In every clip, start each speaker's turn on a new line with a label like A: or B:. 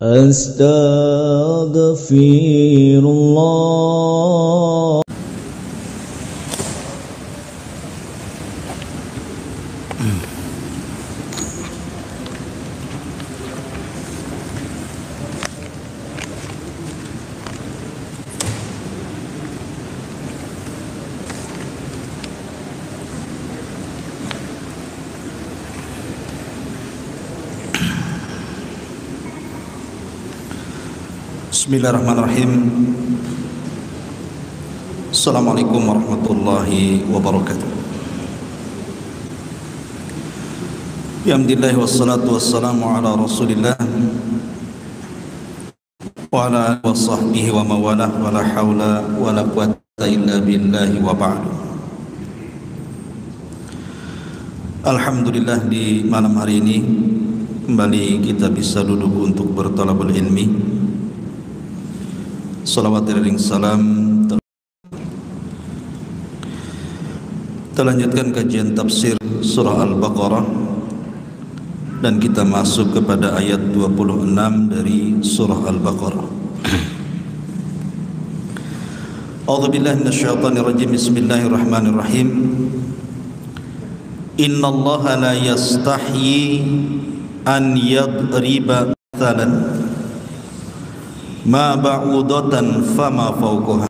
A: Astaghfirullah.
B: Bismillahirrahmanirrahim. Assalamualaikum warahmatullahi wabarakatuh. Alhamdulillah wassalatu wassalamu ala Rasulillah wa ala alihi wa sahbihi wa mawalah wa la haula wa la quwwata illa billahi wa ba'du. Alhamdulillah, di malam hari ini kembali kita bisa duduk untuk bertalabul ilmi. Salawat dan salam terlanjutkan kajian tafsir surah Al-Baqarah, dan kita masuk kepada ayat 26 dari surah Al-Baqarah. A'udzubillahi minasyaitonir rajim. Bismillahirrahmanirrahim. Innallaha la yastahyi an yadriba mathalan ma ba'udatan fama fawqaha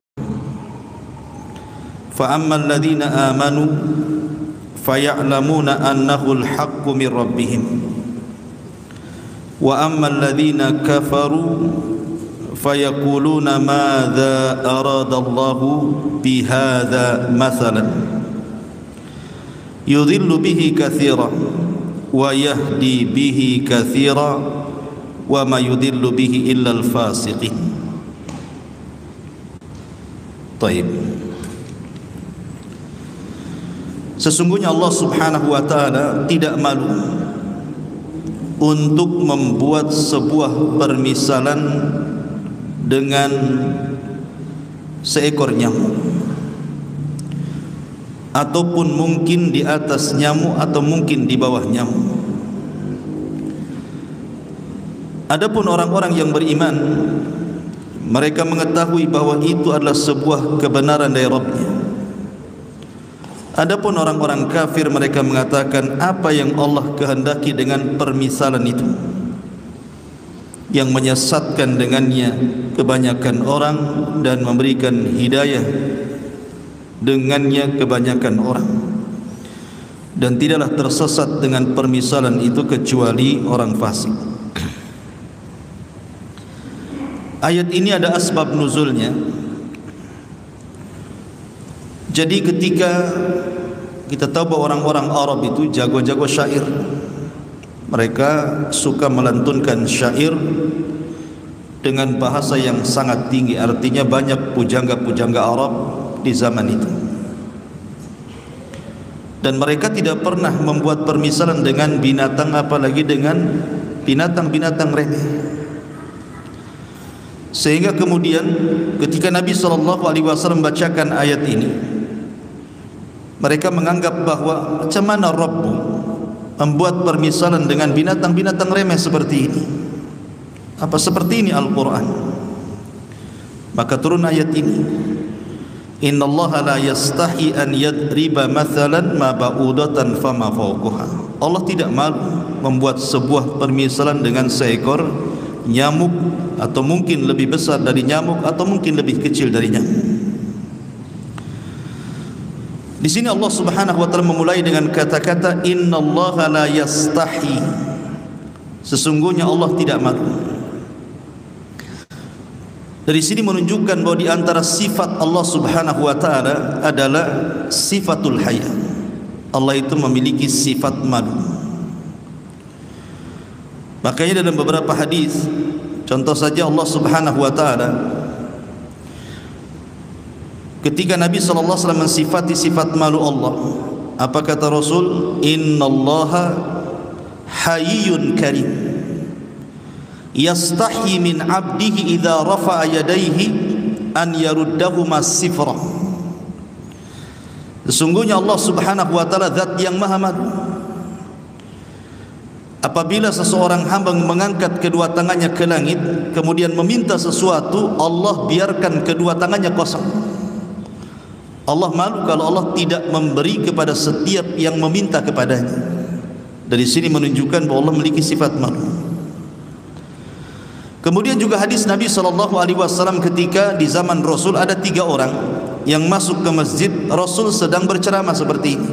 B: fa ammal ladhina amanu faya'lamuna annahu al-haqqu min rabbihim wa ammal ladhina kafaru fayaquluna madza arada Allahu bihadza mathalan yudhillu bihi katsiran wa yahdi bihi katsiran wa ma yudillu bihi illa al-fasiqin. Baik. Sesungguhnya Allah Subhanahu wa taala tidak malu untuk membuat sebuah permisalan dengan seekor nyamuk, ataupun mungkin di atas nyamuk atau mungkin di bawah nyamuk. Adapun orang-orang yang beriman, mereka mengetahui bahwa itu adalah sebuah kebenaran dari Rabbnya. Adapun orang-orang kafir, mereka mengatakan apa yang Allah kehendaki dengan permisalan itu, yang menyesatkan dengannya kebanyakan orang dan memberikan hidayah dengannya kebanyakan orang, dan tidaklah tersesat dengan permisalan itu kecuali orang fasik. Ayat ini ada asbab nuzulnya. Jadi ketika kita tahu bahwa orang-orang Arab itu jago-jago syair, mereka suka melantunkan syair dengan bahasa yang sangat tinggi. Artinya banyak pujangga-pujangga Arab di zaman itu, dan mereka tidak pernah membuat permisalan dengan binatang, apalagi dengan binatang-binatang remeh. Sehingga kemudian ketika Nabi SAW membacakan ayat ini, mereka menganggap bahwa macam mana Rabbu membuat permisalan dengan binatang-binatang remeh seperti ini? Apa seperti ini Al-Quran? Maka turun ayat ini, Innallaha la yastahi an yadriba mathalan ma ba'udatan fama fawquha. Allah tidak malu membuat sebuah permisalan dengan seekor nyamuk, atau mungkin lebih besar dari nyamuk, atau mungkin lebih kecil dari nyamuk. Di sini Allah Subhanahu wa taala memulai dengan kata-kata innallaha la yastahi. Sesungguhnya Allah tidak malu. Dari sini menunjukkan bahwa di antara sifat Allah Subhanahu wa taala adalah sifatul haya. Allah itu memiliki sifat malu. Makanya dalam beberapa hadis, contoh saja Allah Subhanahu wa taala ketika Nabi sallallahu alaihi wasallam mensifati sifat malu Allah, apa kata Rasul? Innallaha hayyun karim yastahi min 'abdihi idza rafa'a yadayhi an yaruddahuma sifra. Sesungguhnya Allah Subhanahu wa taala zat yang maha malu. apabila seseorang hamba mengangkat kedua tangannya ke langit kemudian meminta sesuatu, Allah biarkan kedua tangannya kosong. Allah malu kalau Allah tidak memberi kepada setiap yang meminta kepadanya. Dari sini menunjukkan bahwa Allah memiliki sifat malu. Kemudian juga hadis Nabi SAW ketika di zaman Rasul ada 3 orang yang masuk ke masjid, Rasul sedang berceramah seperti ini.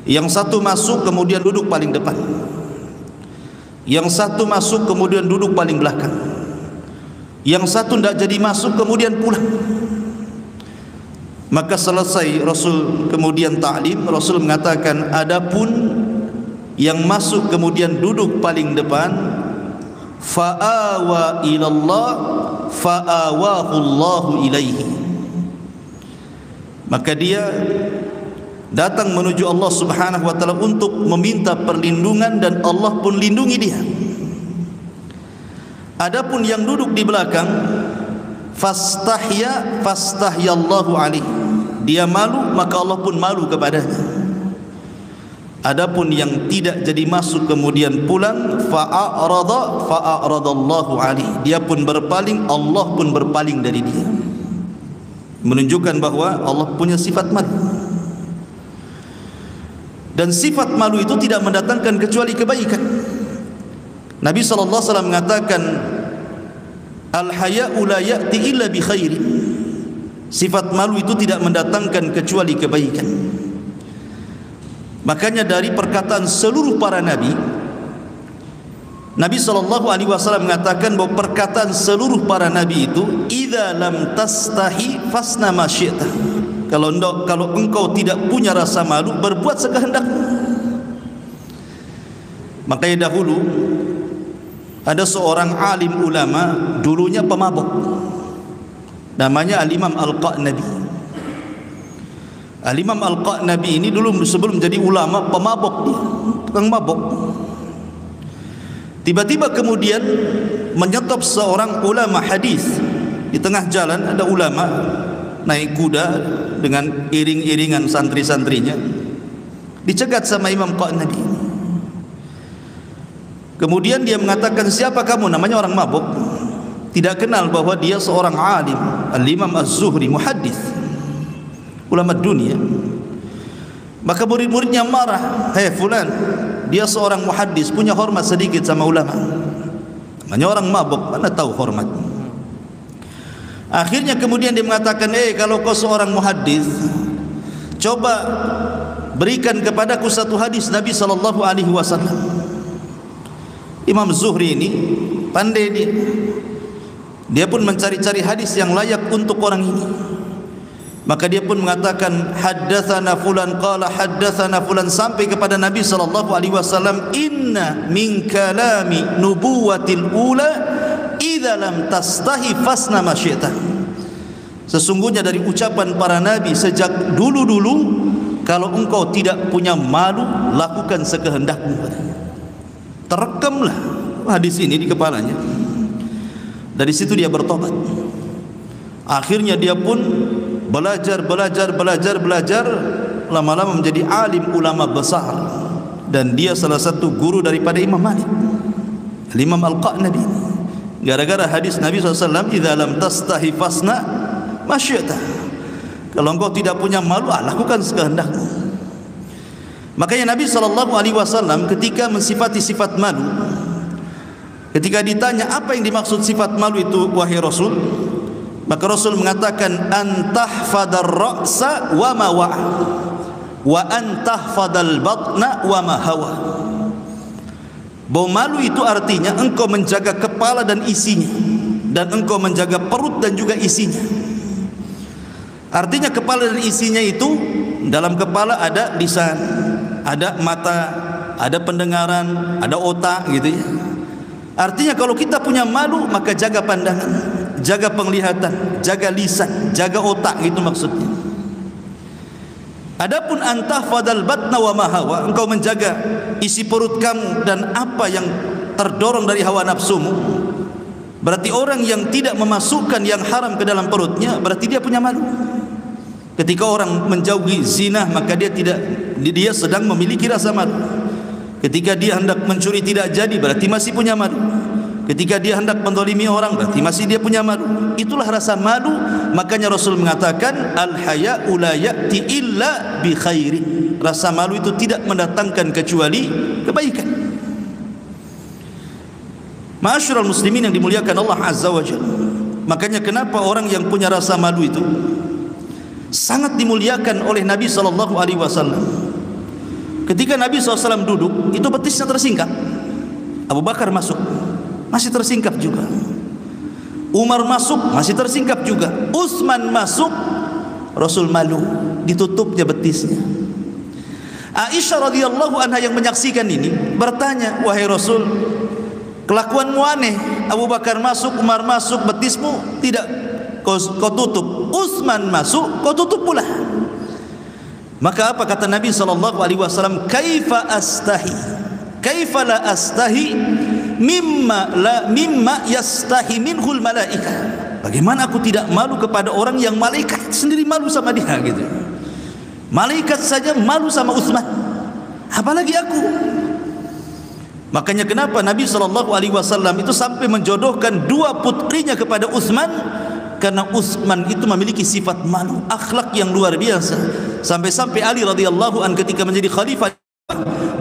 B: Yang satu masuk kemudian duduk paling depan, yang satu masuk kemudian duduk paling belakang, yang satu tidak jadi masuk kemudian pulang. Maka selesai Rasul kemudian ta'lim, Rasul mengatakan, adapun yang masuk kemudian duduk paling depan, fa'awa ilallah fa'awahu Allahu ilaihi, maka dia datang menuju Allah Subhanahu wa taala untuk meminta perlindungan dan Allah pun lindungi dia. Adapun yang duduk di belakang, fastahyallahu alaihi, dia malu maka Allah pun malu kepadanya. Adapun yang tidak jadi masuk kemudian pulang, fa'aradallahu alaihi, dia pun berpaling, Allah pun berpaling dari dia. Menunjukkan bahwa Allah punya sifat malu. Dan sifat malu itu tidak mendatangkan kecuali kebaikan. Nabi SAW mengatakan, al-haya'u la ya'ti illa bi khairin. Sifat malu itu tidak mendatangkan kecuali kebaikan. Makanya dari perkataan seluruh para nabi, Nabi SAW mengatakan bahwa perkataan seluruh para nabi itu, idza lam tastahi fasna ma syi'ta. Kalau engkau tidak punya rasa malu, berbuat sekehendakmu. Makanya dahulu ada seorang alim ulama, dulunya pemabok, namanya Al-Imam Al-Qa'nabi. Al-Imam Al-Qa'nabi ini dulu sebelum menjadi ulama pemabok, dia tukang mabok. Tiba-tiba kemudian menyetop seorang ulama hadis di tengah jalan. Ada ulama naik kuda dengan iring-iringan santri-santrinya, dicegat sama Imam Qa'nabi. Kemudian dia mengatakan, siapa kamu? Namanya orang mabuk, tidak kenal bahwa dia seorang alim, Al-Imam Az-Zuhri, muhaddis, ulama dunia. Maka murid-muridnya marah, hei fulan, dia seorang muhaddis, punya hormat sedikit sama ulama. Namanya orang mabuk, mana tahu hormat. Akhirnya kemudian dia mengatakan, kalau kau seorang muhaddis, coba berikan kepadaku satu hadis Nabi SAW. Imam Zuhri ini pandai dia pun mencari-cari hadis yang layak untuk orang ini. Maka dia pun mengatakan, haddatsana fulan qala haddatsana fulan, sampai kepada Nabi SAW, inna min kalami nubuwatil ula idza lam tastahi fasna ma syi'ta. Sesungguhnya dari ucapan para nabi sejak dulu-dulu, kalau engkau tidak punya malu, lakukan sekehendakmu. Terekamlah hadis ini di kepalanya. Dari situ dia bertobat. Akhirnya dia pun belajar, lama-lama menjadi alim ulama besar, dan dia salah satu guru daripada Imam Malik, Imam Al-Qa'nabi. Gara-gara hadis Nabi SAW, idza lam tastahi fasna ma syi'ta, kalau engkau tidak punya malu, lakukan sekehendakmu. Makanya Nabi SAW ketika mensifati sifat malu, ketika ditanya apa yang dimaksud sifat malu itu wahai Rasul, maka Rasul mengatakan, antahfadar ra'sa wa ma wa'a wa antahfadal batna wa ma hawa. Bahwa malu itu artinya engkau menjaga kepala dan isinya, dan engkau menjaga perut dan juga isinya. Artinya kepala dan isinya itu, dalam kepala ada lisan, ada mata, ada pendengaran, ada otak, gitu ya. Artinya kalau kita punya malu, maka jaga pandangan, jaga penglihatan, jaga lisan, jaga otak, itu maksudnya. Adapun antahfadal batna wa ma hawa, engkau menjaga isi perut kamu dan apa yang terdorong dari hawa nafsumu. Berarti orang yang tidak memasukkan yang haram ke dalam perutnya, berarti dia punya malu. Ketika orang menjauhi zina, maka dia sedang memiliki rasa malu. Ketika dia hendak mencuri tidak jadi, berarti masih punya malu. Ketika dia hendak menzalimi orang, berarti masih dia punya malu. Itulah rasa malu. Makanya Rasul mengatakan, al-haya'u la ya'ti illa bi khairin. Rasa malu itu tidak mendatangkan kecuali kebaikan. Ma'asyiral muslimin yang dimuliakan Allah Azza wa Jalla. Makanya kenapa orang yang punya rasa malu itu sangat dimuliakan oleh Nabi SAW. Ketika Nabi SAW duduk, itu betisnya tersingkap. Abu Bakar masuk, masih tersingkap juga. Umar masuk, masih tersingkap juga. Utsman masuk, Rasul malu, ditutupnya betisnya. Aisyah radhiyallahu anha yang menyaksikan ini bertanya, wahai Rasul, kelakuanmu aneh. Abu Bakar masuk, Umar masuk, betismu tidak kau tutup. Utsman masuk, kau tutup pula. Maka apa kata Nabi SAW? Kaifa astahi, kaifa la astahi mimma yastahi minhul malaika. Bagaimana aku tidak malu kepada orang yang malaikat sendiri malu sama dia gitu. Malaikat saja malu sama Utsman, apalagi aku. Makanya kenapa Nabi SAW itu sampai menjodohkan dua putrinya kepada Utsman, karena Utsman itu memiliki sifat malu, akhlak yang luar biasa. Sampai-sampai Ali radhiyallahu an ketika menjadi khalifah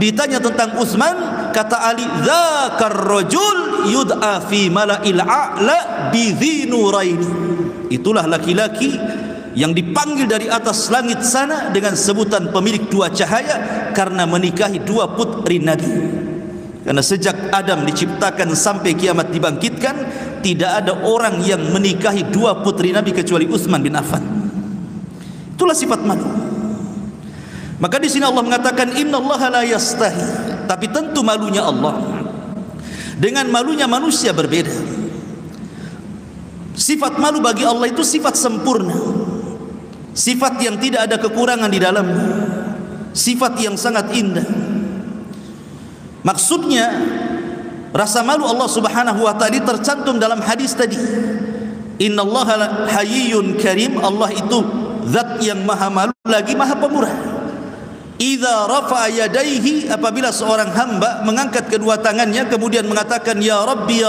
B: ditanya tentang Utsman, kata Ali, dzakar rajul yud'a fi mala'il a'la bi dzinuraini. Itulah laki-laki yang dipanggil dari atas langit sana dengan sebutan pemilik dua cahaya karena menikahi dua putri Nabi. Karena sejak Adam diciptakan sampai kiamat dibangkitkan, tidak ada orang yang menikahi dua putri Nabi kecuali Utsman bin Affan. Itulah sifat malu. Maka di sini Allah mengatakan innallaha la yastahi, tapi tentu malunya Allah dengan malunya manusia berbeda. Sifat malu bagi Allah itu sifat sempurna, sifat yang tidak ada kekurangan di dalamnya, sifat yang sangat indah. Maksudnya rasa malu Allah Subhanahu wa taala tercantum dalam hadis tadi. Innallaha hayyun karim, Allah itu zat yang maha malu lagi maha pemurah. Idza rafa'a yadayhi, apabila seorang hamba mengangkat kedua tangannya kemudian mengatakan ya Rabbi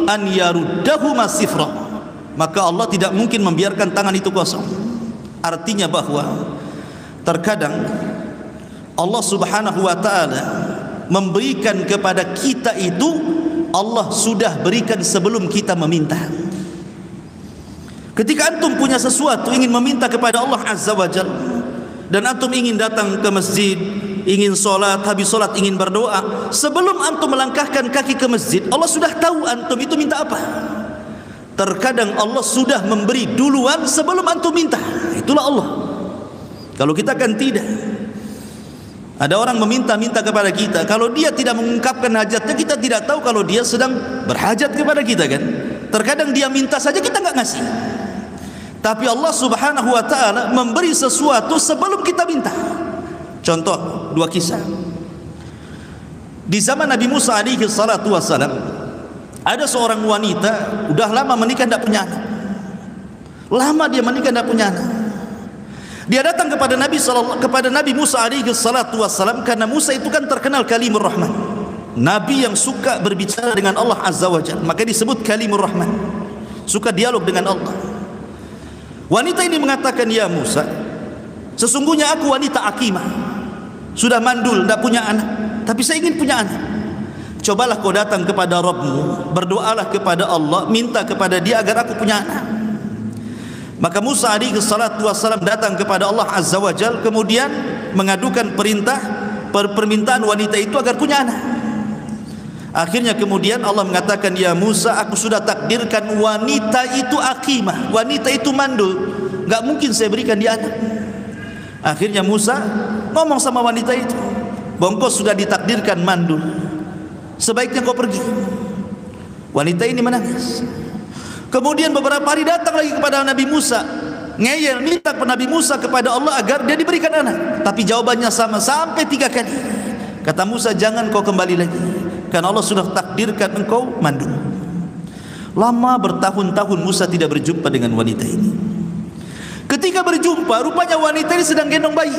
B: an yaruddahuma sifra, maka Allah tidak mungkin membiarkan tangan itu kosong. Artinya bahwa terkadang Allah Subhanahu wa taala memberikan kepada kita itu Allah sudah berikan sebelum kita meminta. Ketika antum punya sesuatu ingin meminta kepada Allah Azza wa Jalla, dan antum ingin datang ke masjid, ingin solat, habis solat ingin berdoa, sebelum antum melangkahkan kaki ke masjid, Allah sudah tahu antum itu minta apa. Terkadang Allah sudah memberi duluan sebelum antum minta. Itulah Allah. Kalau kita kan tidak. Ada orang meminta-minta kepada kita, kalau dia tidak mengungkapkan hajatnya, kita tidak tahu kalau dia sedang berhajat kepada kita kan. Terkadang dia minta saja kita nggak ngasih. Tapi Allah Subhanahu wa taala memberi sesuatu sebelum kita minta. Contoh dua kisah. Di zaman Nabi Musa alaihi salatu wassalam, ada seorang wanita udah lama menikah tidak punya anak. Lama dia menikah tidak punya anak. Dia datang kepada Nabi Musa alaihi salatu wassalam, karena Musa itu kan terkenal kalimur rahman, nabi yang suka berbicara dengan Allah Azza wa Jalla, maka disebut kalimur rahman, suka dialog dengan Allah. Wanita ini mengatakan, ya Musa, sesungguhnya aku wanita akimah, sudah mandul, tidak punya anak, tapi saya ingin punya anak. Cobalah kau datang kepada Rabbmu, berdoalah kepada Allah, minta kepada dia agar aku punya anak. Maka Musa alaihi salatu wassalam datang kepada Allah Azza wa Jalla, kemudian mengadukan permintaan wanita itu agar punya anak. Akhirnya kemudian Allah mengatakan, ya Musa, aku sudah takdirkan wanita itu akimah, wanita itu mandul, enggak mungkin saya berikan dia anak. Akhirnya Musa ngomong sama wanita itu, bongkos sudah ditakdirkan mandul, sebaiknya kau pergi. Wanita ini menangis. Kemudian beberapa hari datang lagi kepada Nabi Musa, ngeyel minta kepada Nabi Musa kepada Allah agar dia diberikan anak, tapi jawabannya sama sampai 3 kali. Kata Musa, jangan kau kembali lagi, karena Allah sudah takdirkan engkau mandul. Lama bertahun-tahun Musa tidak berjumpa dengan wanita ini. Ketika berjumpa, rupanya wanita ini sedang gendong bayi.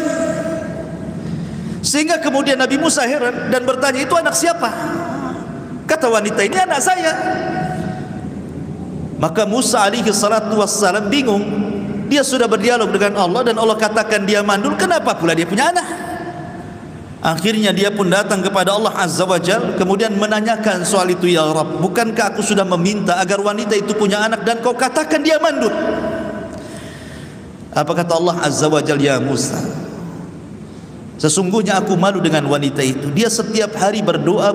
B: Sehingga kemudian Nabi Musa heran dan bertanya, itu anak siapa? Kata wanita, ini anak saya. Maka Musa alaihi salatu wassalam bingung. Dia sudah berdialog dengan Allah dan Allah katakan dia mandul, kenapa pula dia punya anak? Akhirnya dia pun datang kepada Allah Azza wa Jal, kemudian menanyakan soal itu, ya Rabb, bukankah aku sudah meminta agar wanita itu punya anak dan kau katakan dia mandul? Apa kata Allah Azza wa Jal? Ya Musa, sesungguhnya aku malu dengan wanita itu. Dia setiap hari berdoa.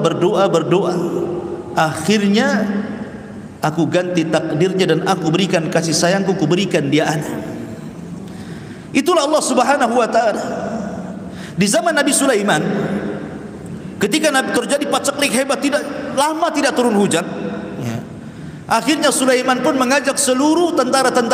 B: Akhirnya aku ganti takdirnya dan aku berikan kasih sayangku, aku berikan dia anak. Itulah Allah Subhanahu wa ta'ala. Di zaman Nabi Sulaiman, ketika Nabi terjadi paceklik hebat, tidak lama tidak turun hujan, ya. Akhirnya Sulaiman pun mengajak seluruh tentara-tentara